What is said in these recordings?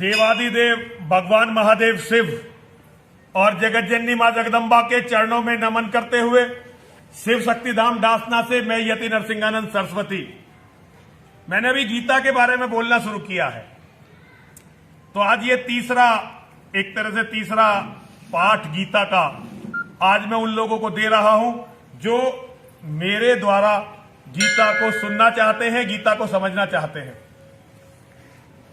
देवादिदेव भगवान महादेव शिव और जगत जननी मां जगदम्बा के चरणों में नमन करते हुए शिव शक्तिधाम डासना से मैं यति नरसिंहानंद सरस्वती, मैंने अभी गीता के बारे में बोलना शुरू किया है। तो आज ये एक तरह से तीसरा पाठ गीता का आज मैं उन लोगों को दे रहा हूं जो मेरे द्वारा गीता को सुनना चाहते हैं, गीता को समझना चाहते हैं।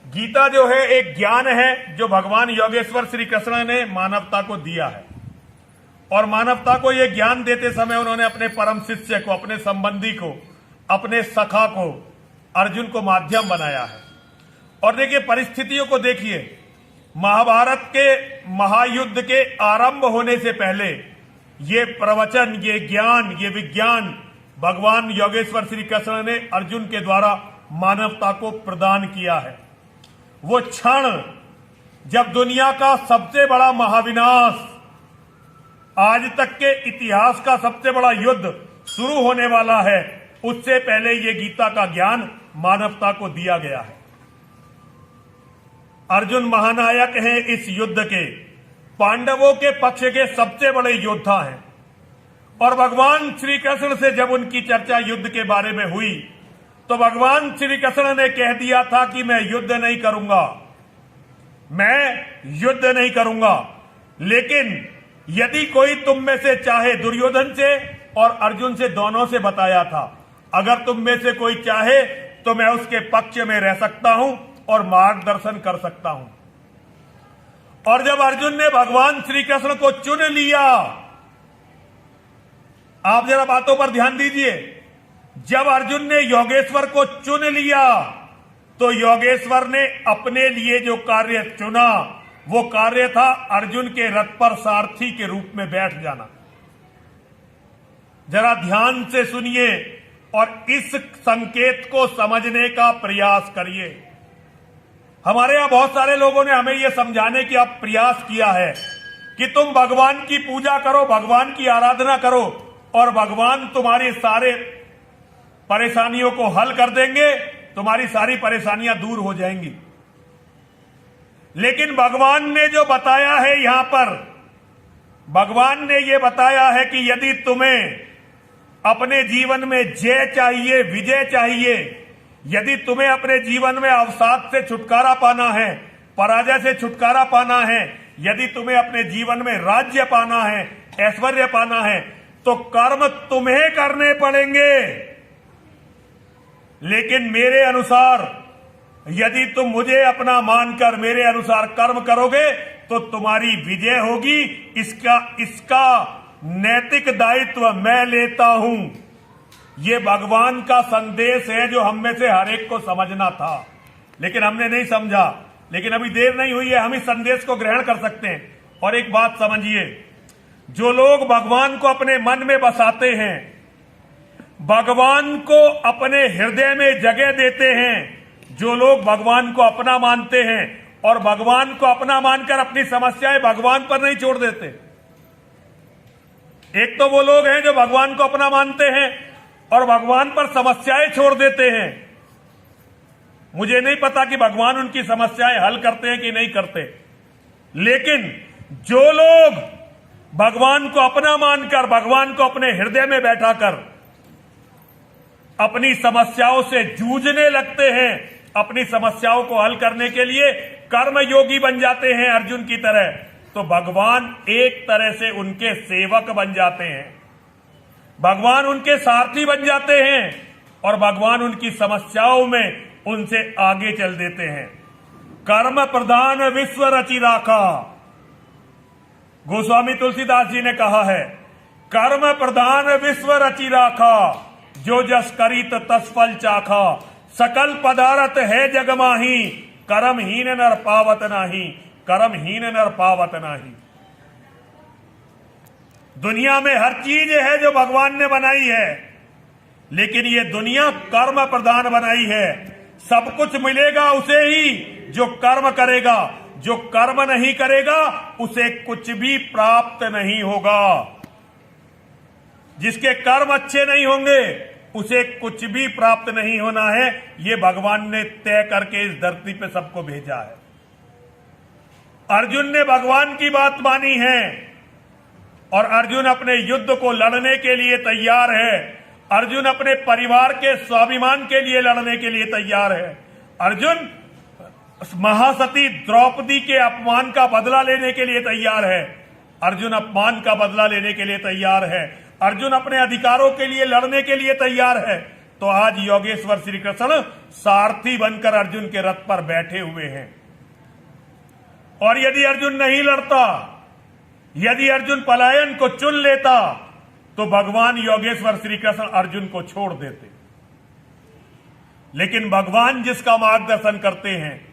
गीता जो है एक ज्ञान है जो भगवान योगेश्वर श्री कृष्ण ने मानवता को दिया है, और मानवता को यह ज्ञान देते समय उन्होंने अपने परम शिष्य को, अपने संबंधी को, अपने सखा को, अर्जुन को माध्यम बनाया है। और देखिए परिस्थितियों को देखिए, महाभारत के महायुद्ध के आरंभ होने से पहले ये प्रवचन, ये ज्ञान, ये विज्ञान भगवान योगेश्वर श्री कृष्ण ने अर्जुन के द्वारा मानवता को प्रदान किया है। वो क्षण जब दुनिया का सबसे बड़ा महाविनाश, आज तक के इतिहास का सबसे बड़ा युद्ध शुरू होने वाला है, उससे पहले ये गीता का ज्ञान मानवता को दिया गया है। अर्जुन महानायक हैं इस युद्ध के, पांडवों के पक्ष के सबसे बड़े योद्धा हैं। और भगवान श्री कृष्ण से जब उनकी चर्चा युद्ध के बारे में हुई तो भगवान श्री कृष्ण ने कह दिया था कि मैं युद्ध नहीं करूंगा, मैं युद्ध नहीं करूंगा। लेकिन यदि कोई तुम में से चाहे, दुर्योधन से और अर्जुन से दोनों से बताया था, अगर तुम में से कोई चाहे तो मैं उसके पक्ष में रह सकता हूं और मार्गदर्शन कर सकता हूं। और जब अर्जुन ने भगवान श्री कृष्ण को चुन लिया, आप जरा बातों पर ध्यान दीजिए, जब अर्जुन ने योगेश्वर को चुन लिया तो योगेश्वर ने अपने लिए जो कार्य चुना वो कार्य था अर्जुन के रथ पर सारथी के रूप में बैठ जाना। जरा ध्यान से सुनिए और इस संकेत को समझने का प्रयास करिए। हमारे यहां बहुत सारे लोगों ने हमें यह समझाने की अब प्रयास किया है कि तुम भगवान की पूजा करो, भगवान की आराधना करो और भगवान तुम्हारी सारे परेशानियों को हल कर देंगे, तुम्हारी सारी परेशानियां दूर हो जाएंगी। लेकिन भगवान ने जो बताया है यहां पर, भगवान ने यह बताया है कि यदि तुम्हें अपने जीवन में जय चाहिए, विजय चाहिए, यदि तुम्हें अपने जीवन में अवसाद से छुटकारा पाना है, पराजय से छुटकारा पाना है, यदि तुम्हें अपने जीवन में राज्य पाना है, ऐश्वर्य पाना है, तो कर्म तुम्हें करने पड़ेंगे। लेकिन मेरे अनुसार यदि तुम मुझे अपना मानकर मेरे अनुसार कर्म करोगे तो तुम्हारी विजय होगी। इसका नैतिक दायित्व मैं लेता हूं। यह भगवान का संदेश है जो हम में से हर एक को समझना था, लेकिन हमने नहीं समझा। लेकिन अभी देर नहीं हुई है, हम इस संदेश को ग्रहण कर सकते हैं। और एक बात समझिए, जो लोग भगवान को अपने मन में बसाते हैं, भगवान को अपने हृदय में जगह देते हैं, जो लोग भगवान को अपना मानते हैं और भगवान को अपना मानकर अपनी समस्याएं भगवान पर नहीं छोड़ देते। एक तो वो लोग हैं जो भगवान को अपना मानते हैं और भगवान पर समस्याएं छोड़ देते हैं। मुझे नहीं पता कि भगवान उनकी समस्याएं हल करते हैं कि नहीं करते, लेकिन जो लोग भगवान को अपना मानकर, भगवान को अपने हृदय में बैठाकर अपनी समस्याओं से जूझने लगते हैं, अपनी समस्याओं को हल करने के लिए कर्मयोगी बन जाते हैं अर्जुन की तरह, तो भगवान एक तरह से उनके सेवक बन जाते हैं, भगवान उनके सारथी बन जाते हैं और भगवान उनकी समस्याओं में उनसे आगे चल देते हैं। कर्म प्रधान विश्व रचि राखा, गोस्वामी तुलसीदास जी ने कहा है, कर्म प्रधान विश्व रचि राखा, जो जस करित तस फल चाखा, सकल पदार्थ है जग माही, कर्महीन नर पावत नाही, कर्महीन नर पावत नाही। दुनिया में हर चीज है जो भगवान ने बनाई है, लेकिन ये दुनिया कर्म प्रधान बनाई है। सब कुछ मिलेगा उसे ही जो कर्म करेगा, जो कर्म नहीं करेगा उसे कुछ भी प्राप्त नहीं होगा। जिसके कर्म अच्छे नहीं होंगे उसे कुछ भी प्राप्त नहीं होना है। ये भगवान ने तय करके इस धरती पे सबको भेजा है। अर्जुन ने भगवान की बात मानी है और अर्जुन अपने युद्ध को लड़ने के लिए तैयार है। अर्जुन अपने परिवार के स्वाभिमान के लिए लड़ने के लिए तैयार है। अर्जुन महासती द्रौपदी के अपमान का बदला लेने के लिए तैयार है। अर्जुन अपमान का बदला लेने के लिए तैयार है। अर्जुन अपने अधिकारों के लिए लड़ने के लिए तैयार है। तो आज योगेश्वर श्री कृष्ण सारथी बनकर अर्जुन के रथ पर बैठे हुए हैं। और यदि अर्जुन नहीं लड़ता, यदि अर्जुन पलायन को चुन लेता, तो भगवान योगेश्वर श्री कृष्ण अर्जुन को छोड़ देते। लेकिन भगवान जिसका मार्गदर्शन करते हैं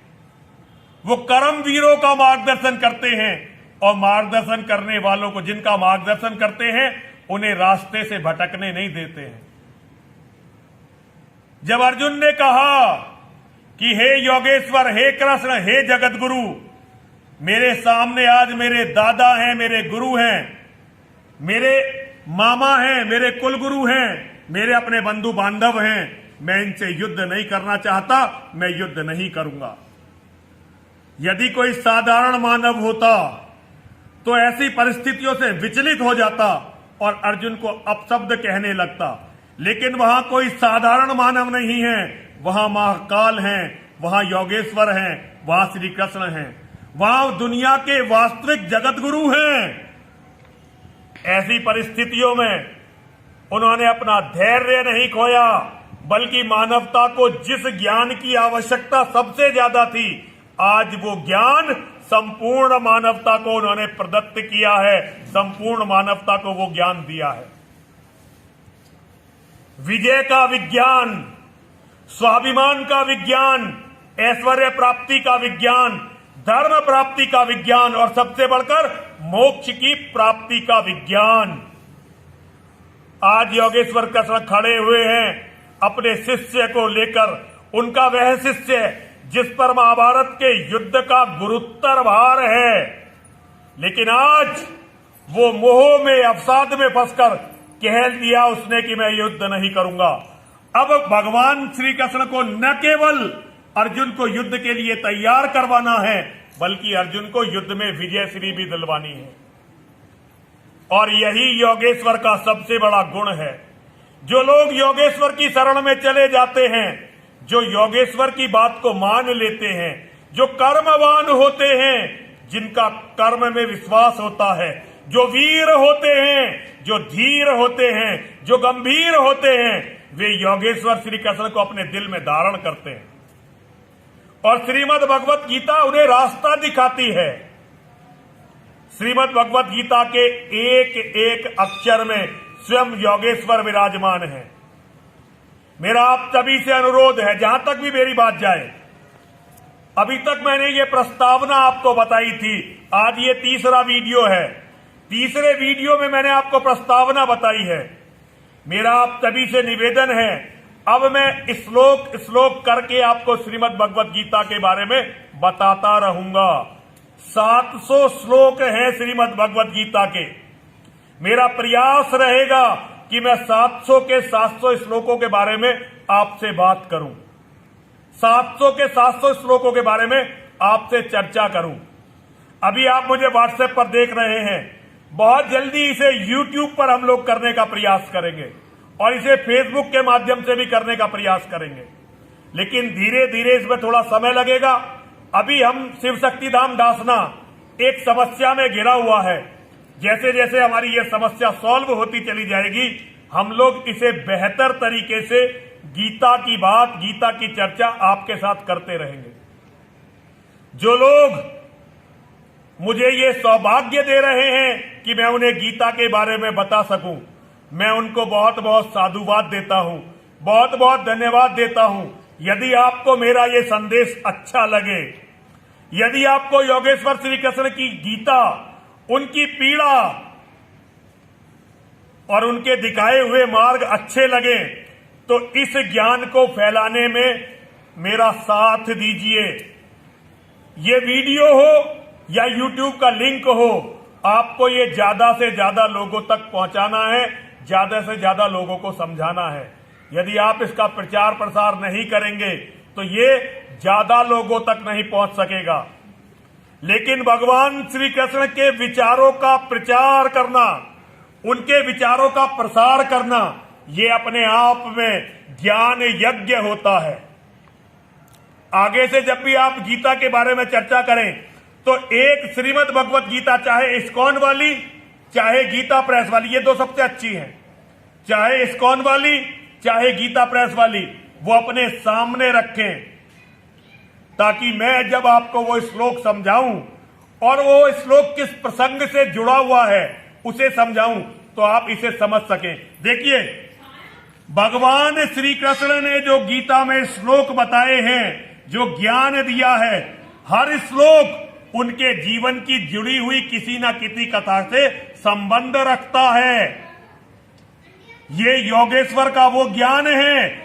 वो कर्मवीरों का मार्गदर्शन करते हैं, और मार्गदर्शन करने वालों को, जिनका मार्गदर्शन करते हैं, उन्हें रास्ते से भटकने नहीं देते हैं। जब अर्जुन ने कहा कि हे योगेश्वर, हे कृष्ण, हे जगत गुरु, मेरे सामने आज मेरे दादा हैं, मेरे गुरु हैं, मेरे मामा हैं, मेरे कुल गुरु हैं, मेरे अपने बंधु बांधव हैं, मैं इनसे युद्ध नहीं करना चाहता, मैं युद्ध नहीं करूंगा। यदि कोई साधारण मानव होता तो ऐसी परिस्थितियों से विचलित हो जाता और अर्जुन को अपशब्द कहने लगता। लेकिन वहां कोई साधारण मानव नहीं है, वहां महाकाल हैं, वहां योगेश्वर हैं, वहां श्री कृष्ण हैं, वहां दुनिया के वास्तविक जगत गुरु हैं। ऐसी परिस्थितियों में उन्होंने अपना धैर्य नहीं खोया, बल्कि मानवता को जिस ज्ञान की आवश्यकता सबसे ज्यादा थी, आज वो ज्ञान संपूर्ण मानवता को उन्होंने प्रदत्त किया है। संपूर्ण मानवता को वो ज्ञान दिया है। विजय का विज्ञान, स्वाभिमान का विज्ञान, ऐश्वर्य प्राप्ति का विज्ञान, धर्म प्राप्ति का विज्ञान, और सबसे बढ़कर मोक्ष की प्राप्ति का विज्ञान। आज योगेश्वर कृष्ण खड़े हुए हैं अपने शिष्य को लेकर। उनका वह शिष्य जिस पर महाभारत के युद्ध का गुरुत्तर भार है, लेकिन आज वो मोह में, अवसाद में फंसकर कह दिया उसने कि मैं युद्ध नहीं करूंगा। अब भगवान श्री कृष्ण को न केवल अर्जुन को युद्ध के लिए तैयार करवाना है, बल्कि अर्जुन को युद्ध में विजयश्री भी दिलवानी है। और यही योगेश्वर का सबसे बड़ा गुण है। जो लोग योगेश्वर की शरण में चले जाते हैं, जो योगेश्वर की बात को मान लेते हैं, जो कर्मवान होते हैं, जिनका कर्म में विश्वास होता है, जो वीर होते हैं, जो धीर होते हैं, जो गंभीर होते हैं, वे योगेश्वर श्री कृष्ण को अपने दिल में धारण करते हैं। और श्रीमद् भगवत गीता उन्हें रास्ता दिखाती है। श्रीमद् भगवत गीता के एक एक अक्षर में स्वयं योगेश्वर विराजमान है। मेरा आप सभी से अनुरोध है, जहां तक भी मेरी बात जाए, अभी तक मैंने ये प्रस्तावना आपको बताई थी, आज ये तीसरा वीडियो है। तीसरे वीडियो में मैंने आपको प्रस्तावना बताई है। मेरा आप सभी से निवेदन है, अब मैं श्लोक करके आपको श्रीमद् भगवत गीता के बारे में बताता रहूंगा। 700 श्लोक हैं श्रीमद् भगवत गीता के। मेरा प्रयास रहेगा कि मैं 700 के 700 श्लोकों के बारे में आपसे बात करूं, 700 के 700 श्लोकों के बारे में आपसे चर्चा करूं। अभी आप मुझे व्हाट्सएप पर देख रहे हैं, बहुत जल्दी इसे यूट्यूब पर हम लोग करने का प्रयास करेंगे और इसे फेसबुक के माध्यम से भी करने का प्रयास करेंगे। लेकिन धीरे धीरे इसमें थोड़ा समय लगेगा। अभी हम शिव शक्ति धाम डासना एक समस्या में घिरा हुआ है। जैसे जैसे हमारी ये समस्या सॉल्व होती चली जाएगी, हम लोग इसे बेहतर तरीके से गीता की बात, गीता की चर्चा आपके साथ करते रहेंगे। जो लोग मुझे ये सौभाग्य दे रहे हैं कि मैं उन्हें गीता के बारे में बता सकूं, मैं उनको बहुत बहुत साधुवाद देता हूं, बहुत बहुत धन्यवाद देता हूं। यदि आपको मेरा ये संदेश अच्छा लगे, यदि आपको योगेश्वर श्री कृष्ण की गीता, उनकी पीड़ा और उनके दिखाए हुए मार्ग अच्छे लगे, तो इस ज्ञान को फैलाने में मेरा साथ दीजिए। ये वीडियो हो या यूट्यूब का लिंक हो, आपको ये ज्यादा से ज्यादा लोगों तक पहुंचाना है, ज्यादा से ज्यादा लोगों को समझाना है। यदि आप इसका प्रचार प्रसार नहीं करेंगे तो ये ज्यादा लोगों तक नहीं पहुंच सकेगा। लेकिन भगवान श्री कृष्ण के विचारों का प्रचार करना, उनके विचारों का प्रसार करना, ये अपने आप में ज्ञान यज्ञ होता है। आगे से जब भी आप गीता के बारे में चर्चा करें तो एक श्रीमद् भगवत गीता, चाहे इस्कॉन वाली चाहे गीता प्रेस वाली, ये दो सबसे अच्छी हैं, चाहे इस्कॉन वाली चाहे गीता प्रेस वाली, वो अपने सामने रखें ताकि मैं जब आपको वो श्लोक समझाऊं और वो श्लोक किस प्रसंग से जुड़ा हुआ है उसे समझाऊं तो आप इसे समझ सकें। देखिए, भगवान श्री कृष्ण ने जो गीता में श्लोक बताए हैं, जो ज्ञान दिया है, हर श्लोक उनके जीवन की जुड़ी हुई किसी ना किसी कथा से संबंध रखता है। ये योगेश्वर का वो ज्ञान है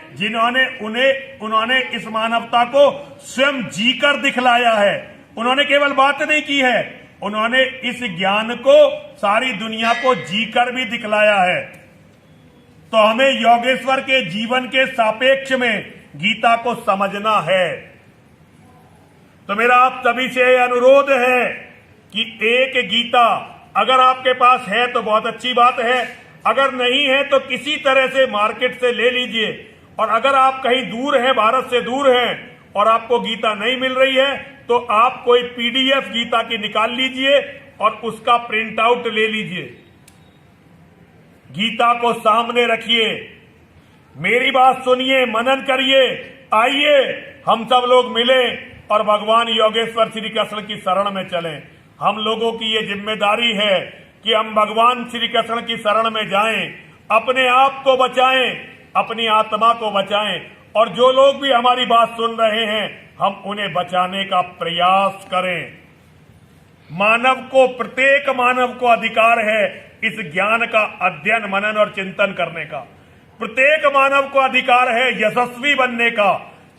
उन्होंने इस मानवता को स्वयं जीकर दिखलाया है। उन्होंने केवल बात नहीं की है, उन्होंने इस ज्ञान को सारी दुनिया को जीकर भी दिखलाया है। तो हमें योगेश्वर के जीवन के सापेक्ष में गीता को समझना है। तो मेरा आप सभी से अनुरोध है कि एक गीता अगर आपके पास है तो बहुत अच्छी बात है, अगर नहीं है तो किसी तरह से मार्केट से ले लीजिए। और अगर आप कहीं दूर हैं, भारत से दूर हैं और आपको गीता नहीं मिल रही है तो आप कोई पीडीएफ गीता की निकाल लीजिए और उसका प्रिंट आउट ले लीजिए। गीता को सामने रखिए, मेरी बात सुनिए, मनन करिए। आइए हम सब लोग मिले और भगवान योगेश्वर श्री कृष्ण की शरण में चलें। हम लोगों की ये जिम्मेदारी है कि हम भगवान श्री कृष्ण की शरण में जाएं, अपने आप को बचाएं, अपनी आत्मा को बचाएं, और जो लोग भी हमारी बात सुन रहे हैं हम उन्हें बचाने का प्रयास करें। प्रत्येक मानव को अधिकार है इस ज्ञान का अध्ययन, मनन और चिंतन करने का। प्रत्येक मानव को अधिकार है यशस्वी बनने का।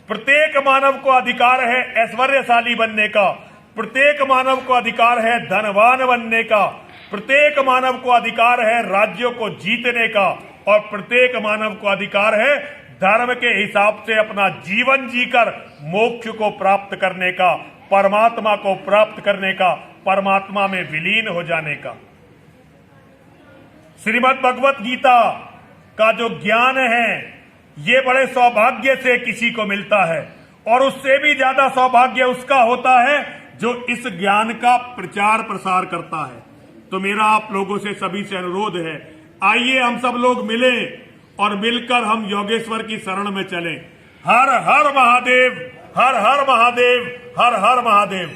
प्रत्येक मानव को अधिकार है ऐश्वर्यशाली बनने का। प्रत्येक मानव को अधिकार है धनवान बनने का। प्रत्येक मानव को अधिकार है राज्यों को जीतने का। और प्रत्येक मानव को अधिकार है धर्म के हिसाब से अपना जीवन जीकर मोक्ष को प्राप्त करने का, परमात्मा को प्राप्त करने का, परमात्मा में विलीन हो जाने का। श्रीमद् भगवत गीता का जो ज्ञान है ये बड़े सौभाग्य से किसी को मिलता है, और उससे भी ज्यादा सौभाग्य उसका होता है जो इस ज्ञान का प्रचार प्रसार करता है। तो मेरा आप लोगों से सभी से अनुरोध है, आइए हम सब लोग मिलें और मिलकर हम योगेश्वर की शरण में चलें। हर हर महादेव, हर हर महादेव, हर हर महादेव।